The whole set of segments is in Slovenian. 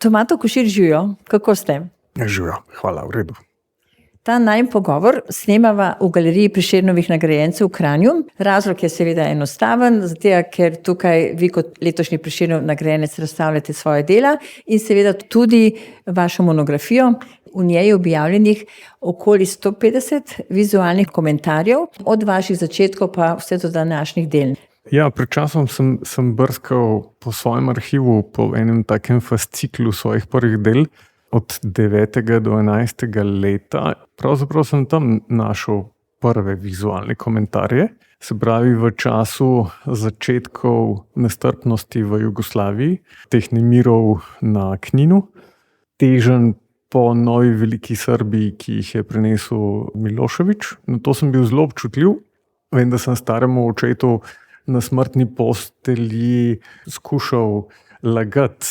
Tomato Košir, živijo, kako ste? Živijo, hvala, v redu. Ta najin pogovor snemava v galeriji Prešernovih nagrajencev v Kranju. Razlog je seveda enostaven, zato ker tukaj vi kot letošnji Prešernov nagrajenec razstavljate svoje dela in seveda tudi vašo monografijo. V njej je objavljenih okoli 150 vizualnih komentarjev, od vaših začetkov pa vse do današnjih del. Ja, pred časom sem brskal po svojem arhivu, po enem takem fasciklu svojih prvih del od 9. do 11. leta. Pravzaprav sem tam našel prve vizualne komentarje. Se pravi, v času začetkov nestrpnosti v Jugoslaviji, teh nemirov na Kninu, teženj po novi veliki Srbiji, ki jih je prinesel Milošević. Na to sem bil zelo občutljiv. Vem, da sem staremu očetu na smrtni postelji skušal lagati,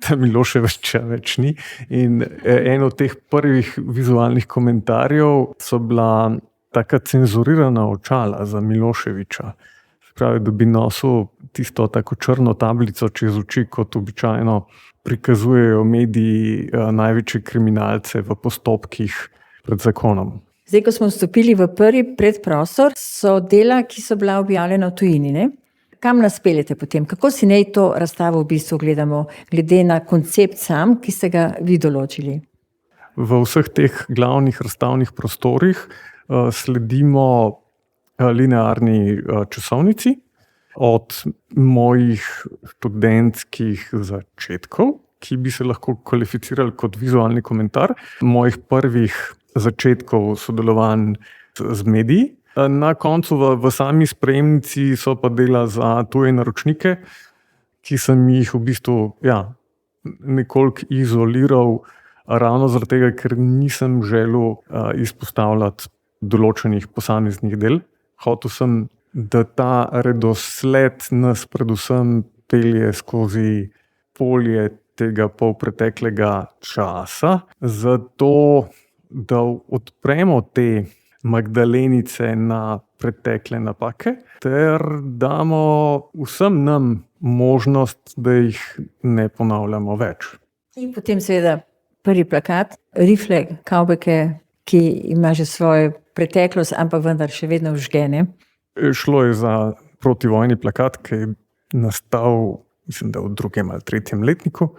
da Miloševića več ni. In en od teh prvih vizualnih komentarjev so bila taka cenzurirana očala za Miloševića. Pravi, da bi nosil tisto tako črno tablico čez oči, kot običajno prikazujejo mediji največje kriminalce v postopkih pred zakonom. Zdaj, ko smo vstopili v prvi predprostor, so dela, ki so bila objavljena v tujini, ne? Kam nas peljete potem? Kako si naj to razstavo v bistvu gledamo, glede na koncept sam, ki ste ga vi določili? V vseh teh glavnih razstavnih prostorih sledimo linearni časovnici. Od mojih študentskih začetkov, ki bi se lahko kvalificirali kot vizualni komentar, mojih prvih začetkov sodelovanj z mediji. Na koncu v sami sprejemnici so pa dela za tuje naročnike, ki sem jih v bistvu nekoliko izoliral, ravno zaradi tega, ker nisem želel izpostavljati določenih posameznih del. Hotel sem, da ta redosled nas predvsem pelje skozi polje tega polpreteklega časa, zato da odpremo te Magdalenice na pretekle napake, ter damo vsem nam možnost, da jih ne ponavljamo več. In potem seveda prvi plakat, Rifle kavbojke, ki ima že svojo preteklost, ampak vendar še vedno vžgene. Šlo je za protivojni plakat, ki je nastal, mislim, da v 2. ali 3. letniku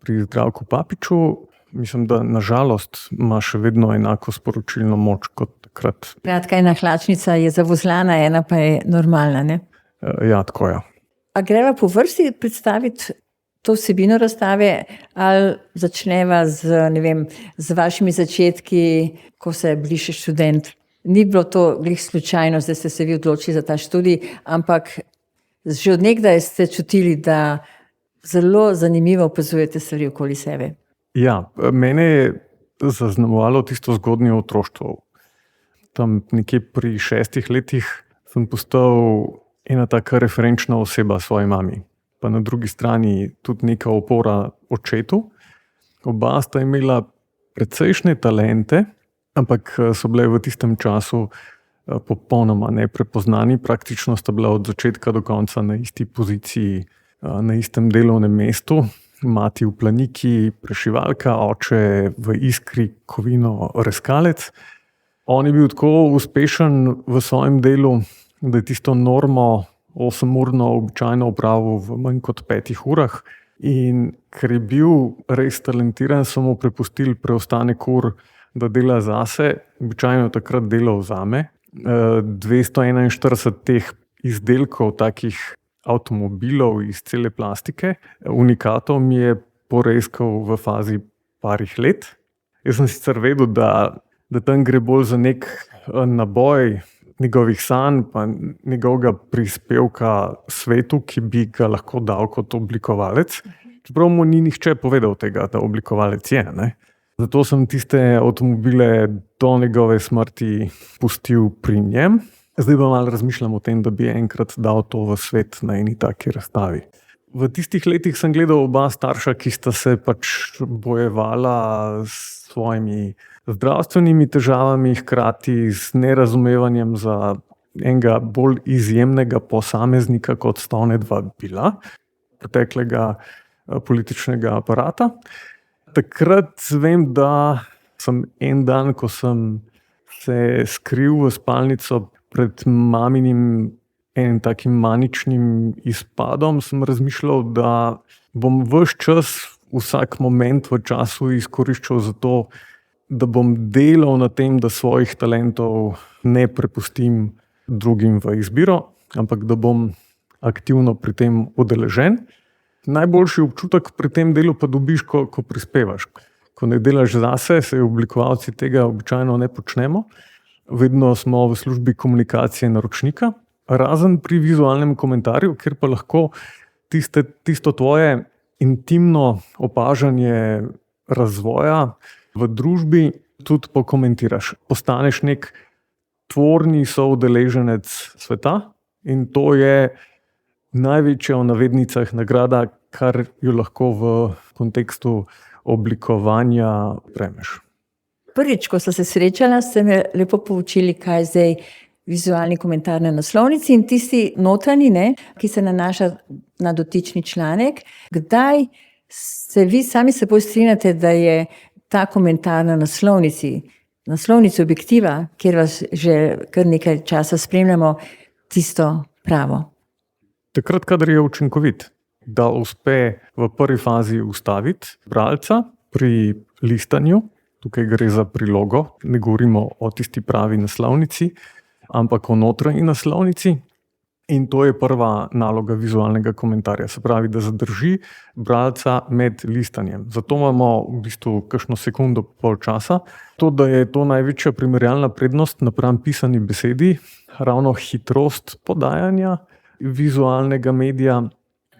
pri Zdravku Papiču. Mislim, da nažalost ima še vedno enako sporočilno moč kot takrat. Kratka, ena hlačnica je zavozlana, ena pa je normalna, ne? Ja, tako je. A greva po vrsti predstaviti to vsebino razstave, ali začneva z vašimi začetki, ko ste bili še študent? Ni bilo to glih slučajno, da ste se vi odločili za ta študij, ampak že od nekdaj ste čutili, da zelo zanimivo opazujete stvari okoli sebe. Ja, mene je zaznamovalo tisto zgodnje otroštvo. Tam nekje pri 6 letih sem postal ena taka referenčna oseba svoji mami. Pa na drugi strani tudi neka opora očetu. Oba sta imela precejšnje talente, ampak so bile v tistem času popolnoma neprepoznani. Praktično sta bila od začetka do konca na isti poziciji, na istem delovnem mestu. Mati v Planiki, prešivalka, oče v Iskri, Kovino, reskalec. On je bil tako uspešen v svojem delu, da je tisto normo 8-urno običajno opravil v manj kot 5 urah. In ker je bil res talentiran, so mu prepustili preostanek ur, da dela zase. Običajno takrat delal zame. 241 teh izdelkov, takih avtomobilov iz cele plastike, unikatov, mi je poreskal v fazi parih let. Jaz sem sicer vedel, da tam gre bolj za nek naboj njegovih sanj, pa njegovega prispevka svetu, ki bi ga lahko dal kot oblikovalec. Čeprav mu ni nihče povedal tega, da oblikovalec je, ne? Zato sem tiste avtomobile do njegove smrti pustil pri njem. Zdaj pa malo razmišljam o tem, da bi enkrat dal to v svet na eni taki razstavi. V tistih letih sem gledal oba starša, ki sta se pač bojevala s svojimi zdravstvenimi težavami, hkrati z nerazumevanjem za enega bolj izjemnega posameznika, kot sta onedva bila. Preteklega političnega aparata. Takrat vem, da sem en dan, ko sem se skril v spalnico pred maminim enim takim maničnim izpadom, sem razmišljal, da bom ves čas, vsak moment v času izkoriščal za to, da bom delal na tem, da svojih talentov ne prepustim drugim v izbiro, ampak da bom aktivno pri tem udeležen. Najboljši občutek pri tem delu pa dobiš, ko prispevaš. Ko ne delaš zase, se oblikovalci tega običajno ne počnemo. Vedno smo v službi komunikacije naročnika, razen pri vizualnem komentarju, kjer pa lahko tisto tvoje intimno opažanje razvoja v družbi tudi pokomentiraš. Postaneš nek tvorni soudeleženec sveta in to je največja v navednicah nagrada, kar jo lahko v kontekstu oblikovanja prejmeš. Prvič, ko so se srečala, ste me lepo poučili, kaj je zdaj vizualni komentar na naslovnici in tisti notranji, ki se nanaša na dotični članek. Kdaj se vi sami seboj strinjate, da je ta komentar na naslovnici Objektiva, kjer vas že kar nekaj časa spremljamo, tisto pravo? Takrat, kadar je učinkovit, da uspe v prvi fazi ustaviti bralca pri listanju. Tukaj gre za prilogo, ne govorimo o tisti pravi naslovnici, ampak o notranji naslovnici. In to je prva naloga vizualnega komentarja, se pravi, da zadrži bralca med listanjem. Zato imamo v bistvu kakšno sekundo, pol časa. To, da je to največja primerjalna prednost napram pisani besedi, ravno hitrost podajanja vizualnega medija.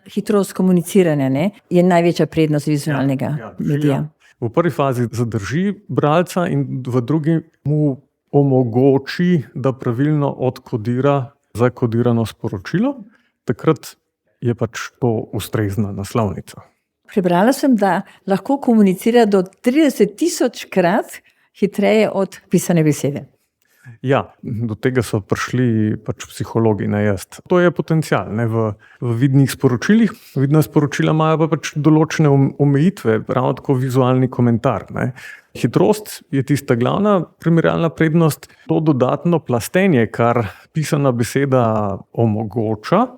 Hitrost komuniciranja je največja prednost vizualnega medija. V prvi fazi zadrži bralca in v drugi mu omogoči, da pravilno odkodira zakodirano sporočilo. Takrat je pač to ustrezna naslovnica. Prebrala sem, da lahko komunicira do 30.000-krat hitreje od pisane besede. Ja, do tega so prišli pač psihologi, ne jaz. To je potencial v vidnih sporočilih. Vidna sporočila imajo pa pač določene omejitve, ravno tako vizualni komentar. Hitrost je tista glavna primerjalna prednost. To dodatno plastenje, kar pisana beseda omogoča,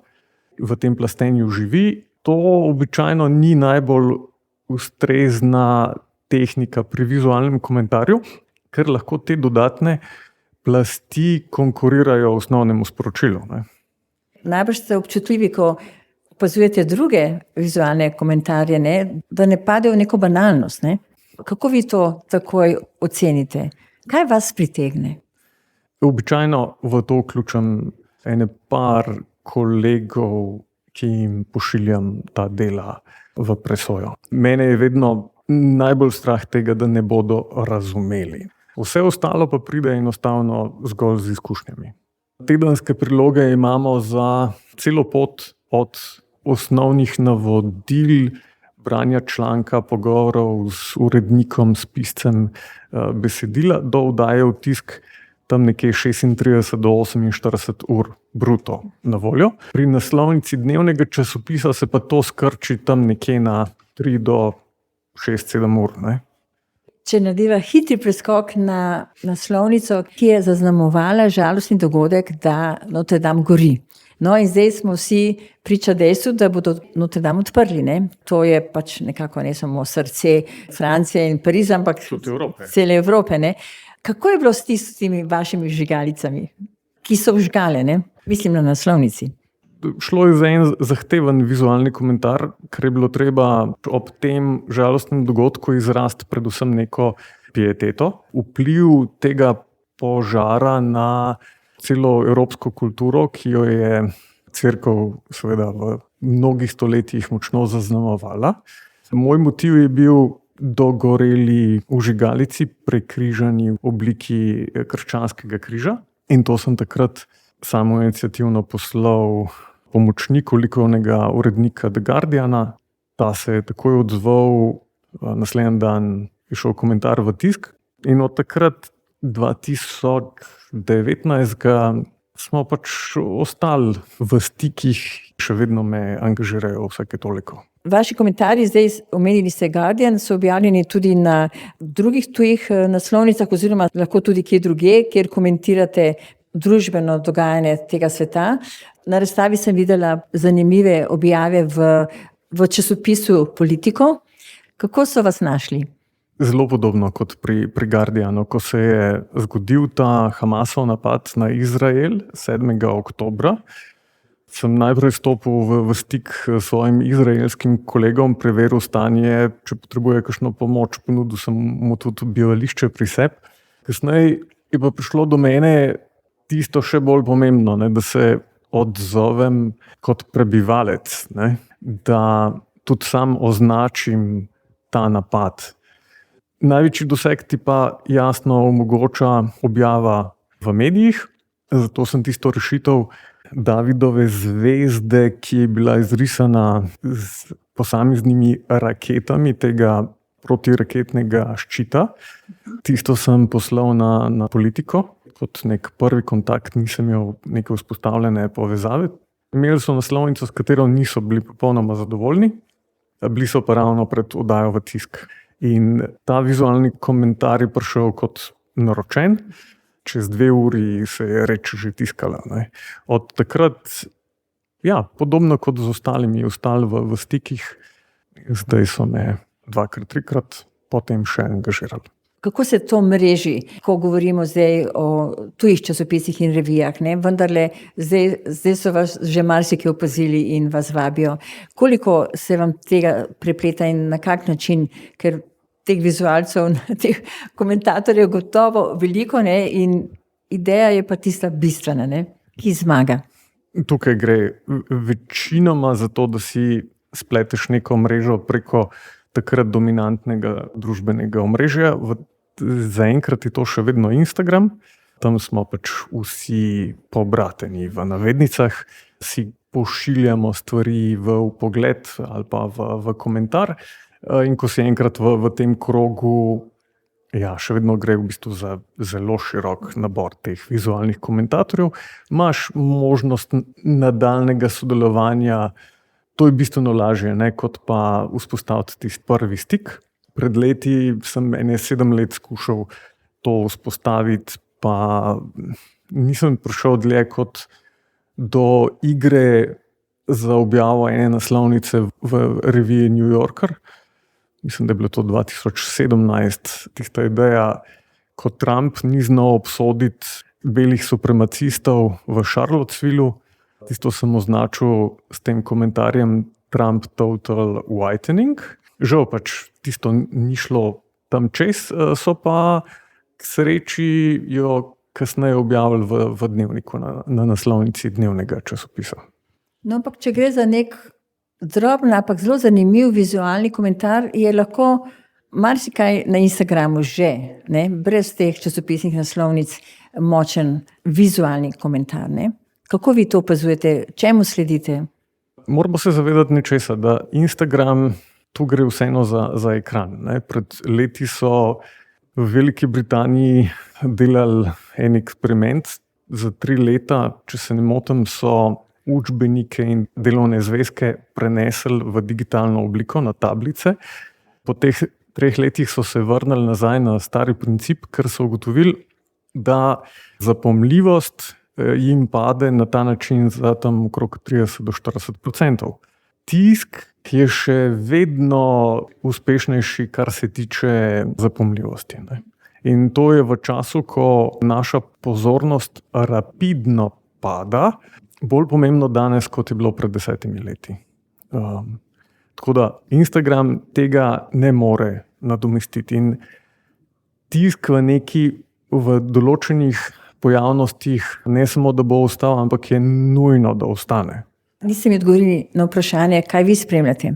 v tem plastenju živi, to običajno ni najbolj ustrezna tehnika pri vizualnem komentarju, ker lahko te dodatne plasti konkurirajo osnovnemu sporočilu. Najbrž ste občutljivi, ko opazujete druge vizualne komentarje, da ne padejo v neko banalnost. Kako vi to takoj ocenite? Kaj vas pritegne? Običajno v to vključim ene par kolegov, ki jim pošiljam ta dela v presojo. Mene je vedno najbolj strah tega, da ne bodo razumeli. Vse ostalo pa pride enostavno zgolj z izkušnjami. Tedenske priloge imamo za celo pot od osnovnih navodil, branja članka, pogovorov z urednikom, s piscem besedila, do oddaje v tisk tam nekje 36 do 48 ur bruto na voljo. Pri naslovnici dnevnega časopisa se pa to skrči tam nekje na 3 do 6-7 ur. Če narediva hitri preskok na naslovnico, ki je zaznamovala žalostni dogodek, da Notre Dame gori. No, in zdaj smo vsi priča dejstvu, da bodo Notre Dame odprli. To je pač nekako ne samo srce Francije in Pariza, ampak cele Evrope. Kako je bilo s tistimi vašimi vžigalicami, ki so vžgale, mislim na naslovnici? Šlo je za en zahteven vizualni komentar, ker je bilo treba ob tem žalostnem dogodku izrasti predvsem neko pieteto. Vpliv tega požara na celo evropsko kulturo, ki jo je Cerkev seveda v mnogih stoletjih močno zaznamovala. Moj motiv je bil dogoreli vžigalici, prekrižani v obliki krščanskega križa. In to sem takrat samoiniciativno poslal pomočniku likovnega urednika The Guardiana. Ta se je takoj odzval, naslednji dan je šel komentar v tisk. In od takrat 2019 smo pač ostali v stikih, še vedno me angažirajo vsake toliko. Vaši komentarji, zdaj omenili ste Guardian, so objavljeni tudi na drugih tujih naslovnicah oziroma lahko tudi kje druge, kjer komentirate družbeno dogajanje tega sveta. Na razstavi sem videla zanimive objave v časopisu Politico. Kako so vas našli? Zelo podobno kot pri Guardianu, ko se je zgodil ta Hamasov napad na Izrael 7. oktobra. Sem najprej stopil v stik s svojim izraelskim kolegom, preveril stanje, če potrebuje kakšno pomoč, ponudil sem mu tudi bivališče pri sebi. Kasneje je pa prišlo do mene tisto še bolj pomembno, ne, da se odzovem kot prebivalec, ne, da tudi sam označim ta napad. Največji doseg ti pa jasno omogoča objava v medijih, zato sem tisto rešitev Davidove zvezde, ki je bila izrisana z posameznimi raketami tega protiraketnega ščita. Tisto sem poslal na Politico, kot nek prvi kontakt, nisem imel neke vzpostavljene povezave. Imeli so naslovnico, s katero niso bili popolnoma zadovoljni, bili so pa ravno pred oddajo v tisk. In ta vizualni komentar je prišel kot naročen. Čez 2 uri se je reč že tiskala. Ne. Od takrat, podobno kot z ostalimi, ostali v stikih, zdaj so me 2-krat, 3-krat potem še angažirali. Kako se to mreži, ko govorimo zdaj o tujih časopisih in revijah, ne? Vendarle zdaj so vas že marsikaj opazili in vas vabijo. Koliko se vam tega prepleta in na kak način, ker teh vizualcev, teh komentatorjev gotovo veliko, ne? In ideja je pa tista bistvena, ne? Ki zmaga. Tukaj gre večinoma za to, da si spleteš neko mrežo preko takrat dominantnega družbenega omrežja. Zaenkrat je to še vedno Instagram. Tam smo pač vsi pobrateni v navednicah, si pošiljamo stvari v vpogled ali pa v komentar. In ko si enkrat v tem krogu, še vedno gre v bistvu za zelo širok nabor teh vizualnih komentatorjev, imaš možnost nadaljnega sodelovanja. To je bistveno lažje, ne, kot pa vzpostaviti tisti prvi stik. Pred leti sem 7 let skušal to vzpostaviti, pa nisem prišel dlje kot do igre za objavo ene naslovnice v reviji New Yorker. Mislim, da je bilo to 2017, tista ideja, ko Trump ni znal obsoditi belih supremacistov v Charlottesvillu. Tisto sem označil s tem komentarjem Trump Total Whitening. Žal pač tisto ni šlo tam čez, so pa k sreči jo kasneje objavili v dnevniku, na naslovnici dnevnega časopisa. No, ampak če gre za nek droben, ampak zelo zanimiv vizualni komentar, je lahko marsikaj na Instagramu že, ne? Brez teh časopisnih naslovnic močen vizualni komentar, ne? Kako vi to opazujete? Čemu sledite? Moramo se zavedati nečesa, da Instagram, tu gre vseeno za ekran. Ne? Pred leti so v Veliki Britaniji delali en eksperiment. Za 3 leta, če se ne motim, so učbenike in delovne zvezke prenesli v digitalno obliko na tablice. Po teh 3 letih so se vrnili nazaj na stari princip, ker so ugotovili, da zapomljivost jim pade na ta način za tam okrog 30 do 40%. Tisk, ki je še vedno uspešnejši, kar se tiče zapomljivosti. Ne? In to je v času, ko naša pozornost rapidno pada, bolj pomembno danes, kot je bilo pred 10 leti. Tako da Instagram tega ne more nadomestiti. In tisk v določenih pojavnostih ne samo, da bo ostal, ampak je nujno, da ostane. Niste mi odgovorili na vprašanje, kaj vi spremljate?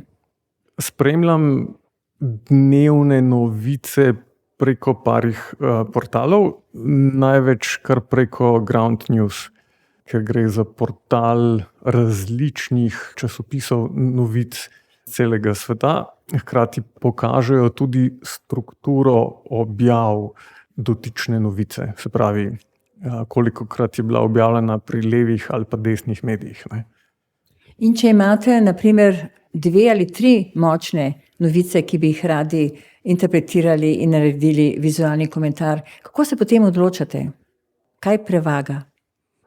Spremljam dnevne novice preko parih portalov, največ kar preko Ground News, ker gre za portal različnih časopisov, novic celega sveta. Hkrati pokažejo tudi strukturo objav dotične novice, se pravi, kolikokrat je bila objavljena pri levih ali pa desnih medijih. Ne? In če imate, naprimer, 2 ali 3 močne novice, ki bi jih radi interpretirali in naredili vizualni komentar, kako se potem odločate? Kaj prevaga?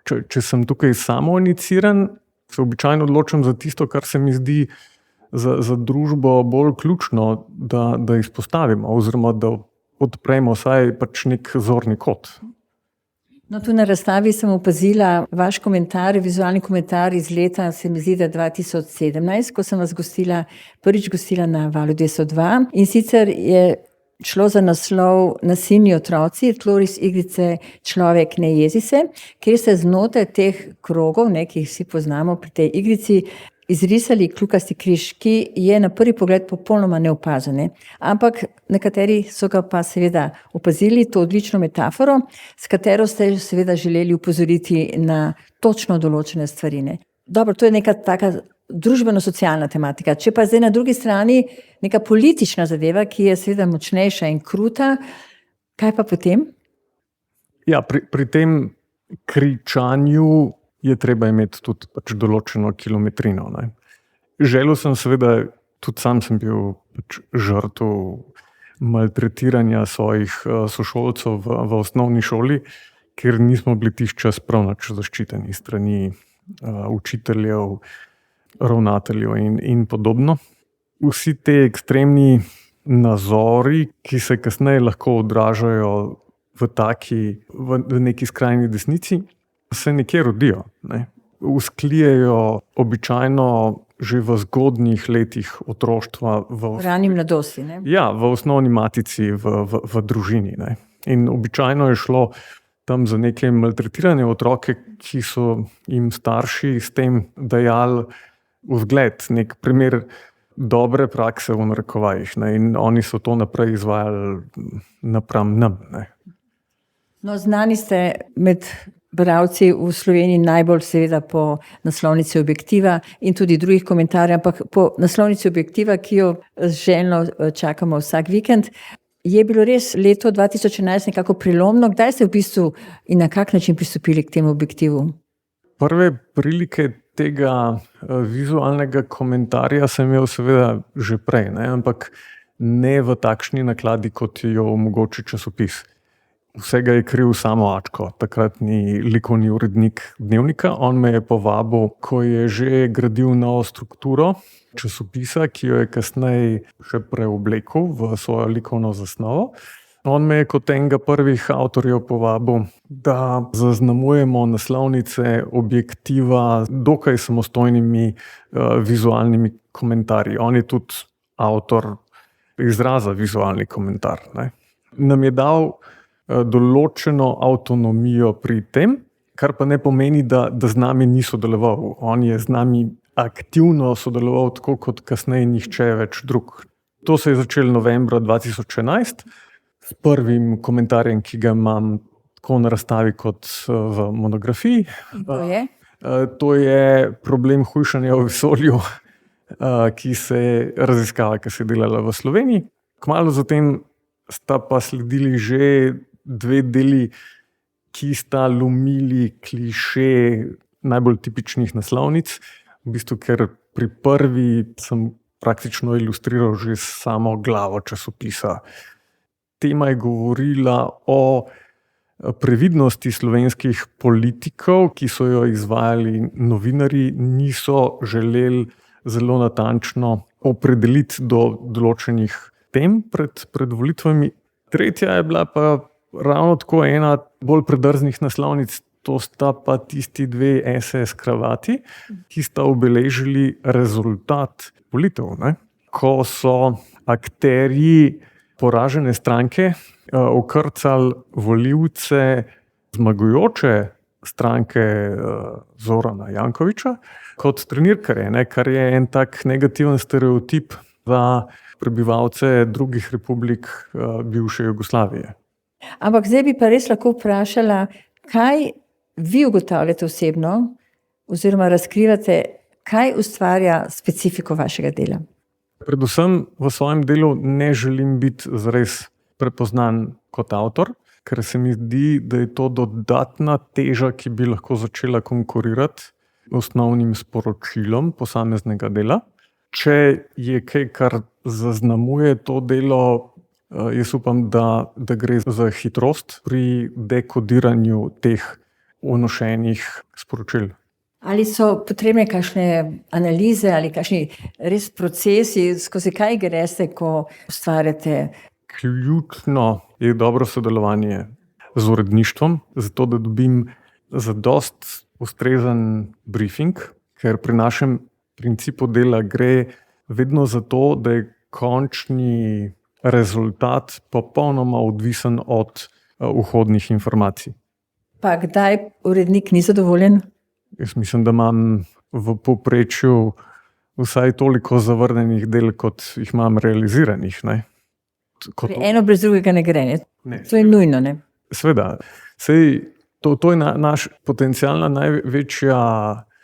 Če sem tukaj samoiniciran, se običajno odločam za tisto, kar se mi zdi za družbo bolj ključno, da izpostavimo, oziroma da odpremo vsaj pač nek zorni kot. No, tu na razstavi sem opazila vaš komentar, vizualni komentar iz leta, se mi zdi, da 2017, ko sem vas prvič gostila na Valu 202. In sicer je šlo za naslov Nasilni otroci, tloris igrice Človek ne jezi se, kjer ste znotraj teh krogov, ki jih vsi poznamo pri tej igrici, izrisali kljukasti križ, ki je na prvi pogled popolnoma neopazen. Ampak nekateri so ga pa seveda opazili, to odlično metaforo, s katero ste seveda želeli upozoriti na točno določene stvari. Dobro, to je neka taka družbeno-socialna tematika. Če pa zdaj na drugi strani neka politična zadeva, ki je seveda močnejša in kruta, kaj pa potem? Ja, pri tem kričanju je treba imeti tudi pač določeno kilometrino. Želel sem seveda, tudi sam sem bil pač žrtev maltretiranja svojih sošolcev v osnovni šoli, ker nismo bili tisti čas prav nič zaščiteni strani učiteljev, ravnateljev in podobno. Vsi te ekstremni nazori, ki se kasneje lahko odražajo v neki skrajni desnici, se nekje rodijo. Vzklijejo običajno že v zgodnjih letih otroštva. V rani mladosti. Ja, v osnovni matici, v družini. In običajno je šlo tam za neke maltretirane otroke, ki so jim starši s tem dajali vzgled, nek primer dobre prakse v narekovajih. In oni so to naprej izvajali napram nam. No, znani ste med bralci v Sloveniji najbolj seveda po naslovnici Objektiva in tudi drugih komentarjev, ampak po naslovnici Objektiva, ki jo željno čakamo vsak vikend, je bilo res leto 2011 nekako prelomno. Kdaj ste v bistvu in na kak način pristopili k temu Objektivu? Prve prilike tega vizualnega komentarja sem imel seveda že prej, ampak ne v takšni nakladi, kot jo omogoča časopis. Vsega je kriv samo Ačko, takratni likovni urednik Dnevnika. On me je povabil, ko je že gradil novo strukturo časopisa, ki jo je kasneje še preoblekel v svojo likovno zasnovo. On me je kot enega prvih avtorjev povabil, da zaznamujemo naslovnice Objektiva dokaj samostojnimi vizualnimi komentarji. On je tudi avtor izraza vizualni komentar. Nam je dal določeno avtonomijo pri tem, kar pa ne pomeni, da z nami ni sodeloval. On je z nami aktivno sodeloval, tako kot kasneje nihče več drug. To se je začelo novembra 2011 s prvim komentarjem, ki ga imam tako na razstavi kot v monografiji. To je problem hujšanja v vesolju, ki se raziskava, ki se je delala v Sloveniji. Kmalu zatem sta pa sledili že 2 deli, ki sta lomili kliše najbolj tipičnih naslovnic. V bistvu, ker pri prvi sem praktično ilustriral že samo glavo časopisa. Tema je govorila o previdnosti slovenskih politikov, ki so jo izvajali novinarji, niso želeli zelo natančno opredeliti do določenih tem pred volitvami. Tretja je bila pa ravno tako ena bolj predrznih naslovnic, to sta pa tisti 2 SS kravati, ki sta obeležili rezultat volitev. Ko so akterji poražene stranke okrcali volivce zmagujoče stranke Zorana Jankovića kot trenirkarje, kar je en tak negativen stereotip za prebivalce drugih republik bivše Jugoslavije. Ampak zdaj bi pa res lahko vprašala, kaj vi ugotavljate osebno oziroma razkrivate, kaj ustvarja specifiko vašega dela? Predvsem v svojem delu ne želim biti zares prepoznan kot avtor, ker se mi zdi, da je to dodatna teža, ki bi lahko začela konkurirati osnovnim sporočilom posameznega dela. Če je kaj, kar zaznamuje to delo, jaz upam, da gre za hitrost pri dekodiranju teh vnošenih sporočil. Ali so potrebne kakšne analize ali kakšni res procesi, skozi kaj greste, ko ustvarjate? Ključno je dobro sodelovanje z uredništvom, zato da dobim zadost ustrezen briefing, ker pri našem principu dela gre vedno za to, da je končni rezultat popolnoma odvisen od vhodnih informacij. Pa kdaj urednik ni zadovoljen? Jaz mislim, da imam v povprečju vsaj toliko zavrnjenih del, kot jih imam realiziranih. Eno brez drugega ne gre, ne? Ne. To je nujno, ne? Seveda. Sej, to je naš potencialna največja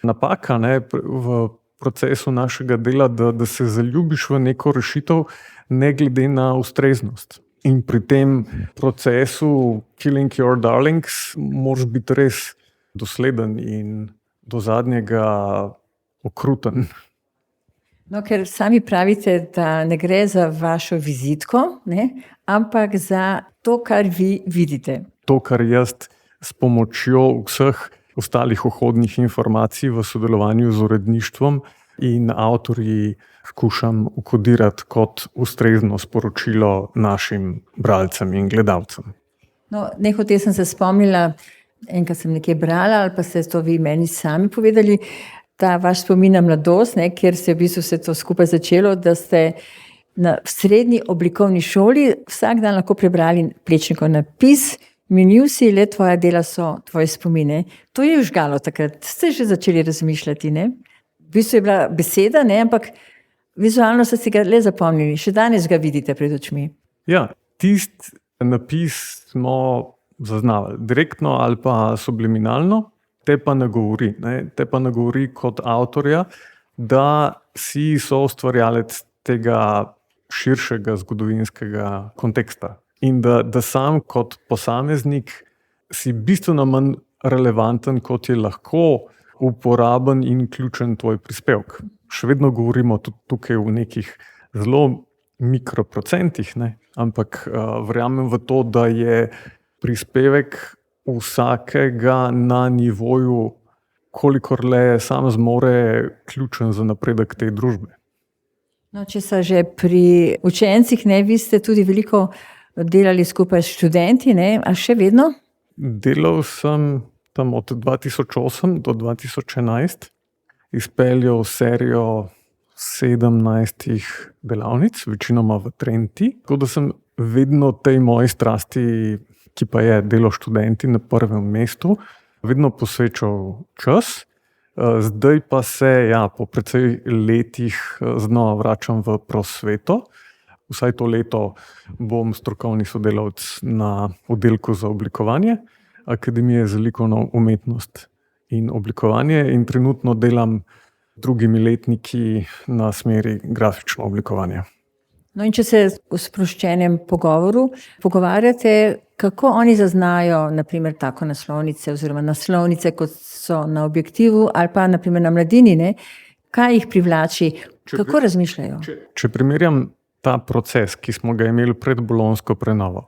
napaka, ne, v procesu našega dela, da se zaljubiš v neko rešitev, ne glede na ustreznost. In pri tem procesu Killing Your Darlings moraš biti res dosleden in do zadnjega okruten. No, ker sami pravite, da ne gre za vašo vizitko, ne, ampak za to, kar vi vidite. To, kar jaz s pomočjo vseh ostalih vhodnih informacij v sodelovanju z uredništvom in avtorji skušam vkodirati kot ustrezno sporočilo našim bralcem in gledalcem. No, nehote sem se spomnila, enkrat sem nekje brala, ali pa ste to vi meni sami povedali, ta vaš spomin na mladost, ne, kjer se je v bistvu vse to skupaj začelo, da ste v srednji oblikovni šoli vsak dan lahko prebrali Plečnikov napis, minil si, le tvoja dela so tvoje spomine. To je vžgalo takrat, ste že začeli razmišljati, ne? V bistvu je bila beseda, ne, ampak vizualno ste si ga le zapomnili, še danes ga vidite pred očmi. Ja, tisti napis smo zaznavali direktno ali pa subliminalno, te pa nagovori. Te pa nagovori kot avtorja, da si soustvarjalec tega širšega zgodovinskega konteksta. In da sam kot posameznik si bistveno manj relevanten, kot je lahko uporaben in ključen tvoj prispevek. Še vedno govorimo tudi tukaj v nekih zelo mikroprocentih, ne? Ampak verjamem v to, da je prispevek vsakega na nivoju, kolikor le sam zmore, ključen za napredek te družbe. No, če so že pri učencih, ne, vi ste tudi veliko delali skupaj s študenti, ne, a še vedno? Delal sem tam od 2008 do 2011, izpeljal serijo 17 delavnic, večinoma v Trenti, tako da sem vedno tej moji strasti, ki pa je delo študenti na prvem mestu, vedno posvečal čas. Zdaj pa se po precej letih znova vračam v prosveto. Vsaj to leto bom strokovni sodelavec na oddelku za oblikovanje Akademije za likovno umetnost in oblikovanje in trenutno delam drugimi letniki na smeri grafično oblikovanje. No, in če se v sproščenem pogovoru pogovarjate, kako oni zaznajo naprimer tako naslovnice oziroma naslovnice, kot so na Objektivu ali pa naprimer na Mladini, ne? Kaj jih privlači, kako razmišljajo? Če primerjam ta proces, ki smo ga imeli pred bolonjsko prenovo.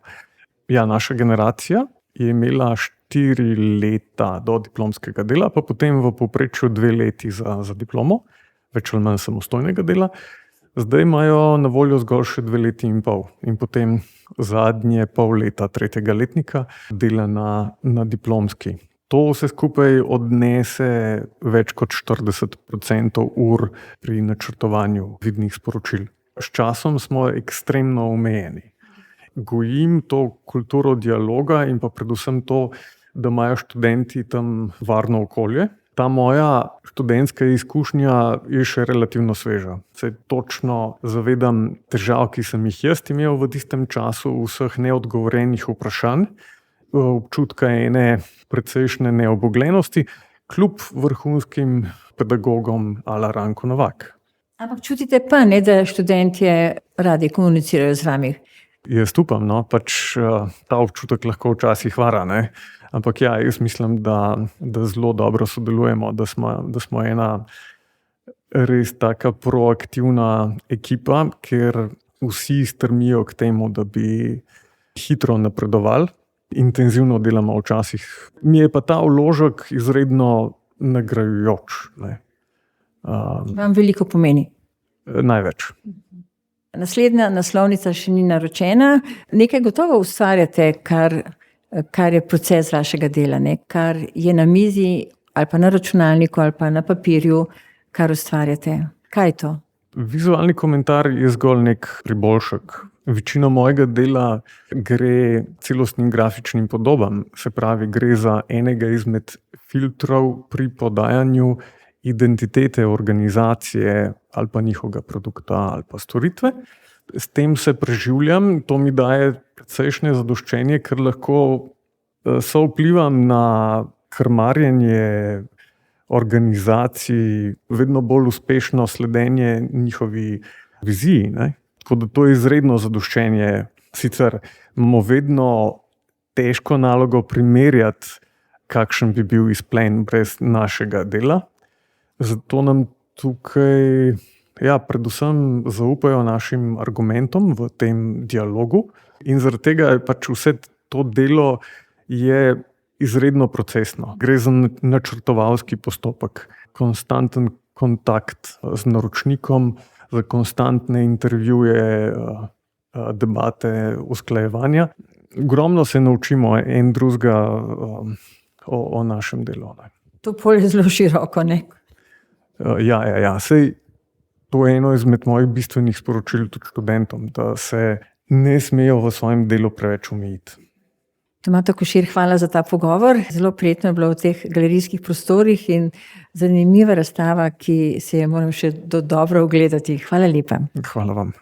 Ja, naša generacija je imela 4 leta do diplomskega dela, pa potem v povprečju 2 leti za diplomo, več ali manj samostojnega dela. Zdaj imajo na voljo zgolj še 2 leti in pol in potem zadnje pol leta 3. letnika dela na diplomski. To vse skupaj odnese več kot 40% ur pri načrtovanju vidnih sporočil. S časom smo ekstremno omejeni. Gojim to kulturo dialoga in pa predvsem to, da imajo študenti tam varno okolje. Ta moja študentska izkušnja je še relativno sveža. Se točno zavedam težav, ki sem jih jaz imel v tistem času, vseh neodgovorenih vprašanj, občutka ene precejšnje neobogljenosti, kljub vrhunskim pedagogom ala Ranko Novak. Ampak čutite pa, ne, da študentje radi komunicirajo z vami? Jaz upam, pač ta občutek lahko včasih vara, ne? Ampak ja, jaz mislim, da zelo dobro sodelujemo, da smo ena res taka proaktivna ekipa, ker vsi strmijo k temu, da bi hitro napredovali. Intenzivno delamo včasih. Mi je pa ta vložek izredno nagrajujoč. Vam veliko pomeni? Največ. Naslednja naslovnica še ni naročena. Nekaj gotovo ustvarjate, kar je proces vašega dela, ne? Kar je na mizi ali pa na računalniku ali pa na papirju, kar ustvarjate. Kaj je to? Vizualni komentar je zgolj nek priboljšek. Večina mojega dela gre celostnim grafičnim podobam, se pravi, gre za enega izmed filtrov pri podajanju identitete organizacije ali pa njihovega produkta ali pa storitve. S tem se preživljam, to mi daje precejšnje zadoščenje, ker lahko sovplivam na krmarjenje organizacij, vedno bolj uspešno sledenje njihovi viziji, ne? Tako da to je izredno zadoščenje. Sicer imamo vedno težko nalogo primerjati, kakšen bi bil izplen brez našega dela. Zato nam tukaj predvsem zaupajo našim argumentom v tem dialogu in zaradi tega je pač vse to delo je izredno procesno. Gre za načrtovalski postopek, konstanten kontakt z naročnikom, za konstantne intervjuje, debate, usklajevanja. Ogromno se naučimo en drugega o našem delu. To polje je zelo široko, ne? Ja. Sej, to je eno izmed mojih bistvenih sporočil tudi študentom, da se ne smejo v svojem delu preveč omejiti. Tomato Košir, hvala za ta pogovor. Zelo prijetno je bilo v teh galerijskih prostorih in zanimiva razstava, ki se je moram še dobro ogledati. Hvala lepa. Hvala vam.